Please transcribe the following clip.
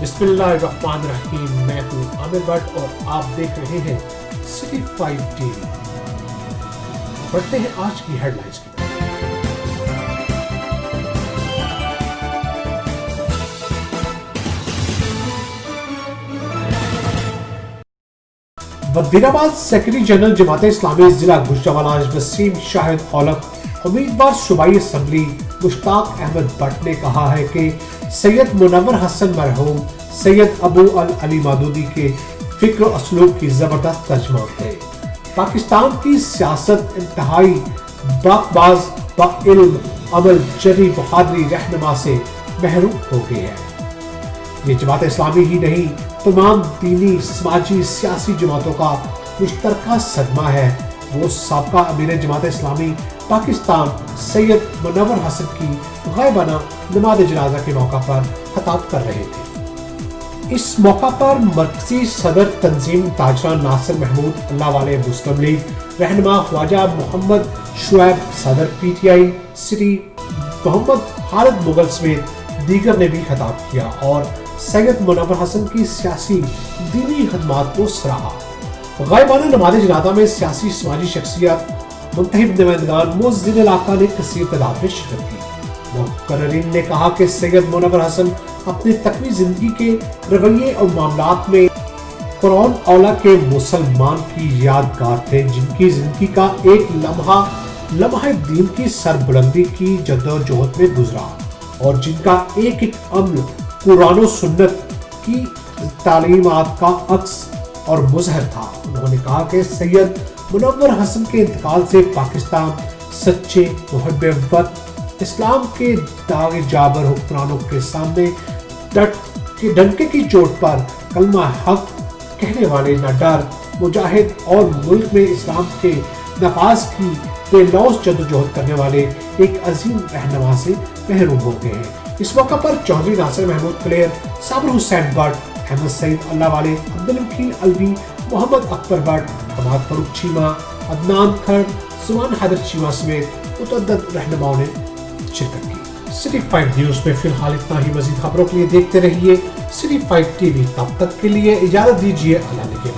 بسم اللہ الرحمن الرحیم، میں ہوں عامر بٹ اور آپ دیکھ رہے ہیں سٹی 5 ٹی وی۔ پڑھتے ہیں آج کی ہیڈ لائنز کی طرف۔ وزیر آباد سیکرٹری جنرل جماعت اسلامی ضلع گوجرانوالہ وسیم شاہد اولک امیدوار صوبائی اسمبلی مشتاق احمد بٹ نے کہا ہے کہ سید منور حسن مرحوم سید ابو العلی مودودی کے فکر و اسلوب کی زبردست ترجمان تھے۔ پاکستان کی سیاست انتہائی باکباز، باعلم، عمل جری، بہادری رہنما سے محروم ہو گئی ہے۔ یہ جماعت اسلامی ہی نہیں، تمام دینی، سماجی، سیاسی جماعتوں کا مشترکہ صدمہ ہے۔ وہ سابقہ امیر جماعت اسلامی پاکستان سید منور حسن کی غائبانہ نماز جنازہ کے موقع پر خطاب کر رہے تھے۔ اس موقع پر مرکزی صدر تنظیم تاجران ناصر محمود اللہ والے مسلم لیگ، رہنما خواجہ محمد شعیب صدر پی ٹی آئی سٹی، محمد خالد مغل سمیت دیگر نے بھی خطاب کیا اور سید منور حسن کی سیاسی دینی خدمات کو سراہا۔ غائبانہ نماز جنازہ میں سیاسی سماجی شخصیت، منتخب نمائندگان، مؤذن علاقہ نے کثیر تعداد میں شرکت کی۔ مقررین نے کہا کہ سید منور حسن اپنی تقوی زندگی کے رویے اور معاملات میں قرآن اولا کے مسلمان کی یادگار تھے، جن کی زندگی کا ایک لمحہ دین کی سربلندی کی جدوجہد میں گزرا اور جن کا ایک عمل قرآن و سنت کی تعلیمات کا عکس اور مظہر تھا۔ انہوں نے کہا کہ سید منور حسن کے انتقال سے پاکستان سچے محب وطن اسلام کے داغ جابر حکمرانوں کے سامنے ڈنکے کی چوٹ پر کلمہ حق کہنے والے نڈر مجاہد اور ملک میں اسلام کے نفاذ کی بے لوث جدوجہد کرنے والے ایک عظیم رہنما سے محروم ہو گئے ہیں۔ اس موقع پر چودھری ناصر محمود کلیر، صابر حسین بٹ، احمد سعید اللہ والے، عبدالمکین الوی، محمد اکبر بٹ، حماد فاروق چیمہ، عدنان کھڑ، زمان حیدر چیمہ سمیت متعدد رہنماؤں نے شرکت کی۔ سٹی 5 نیوز میں فی الحال اتنا ہی۔ مزید خبروں کے لیے دیکھتے رہیے سٹی 5 ٹی وی۔ تب تک کے لیے اجازت دیجیے، اللہ نگہبان۔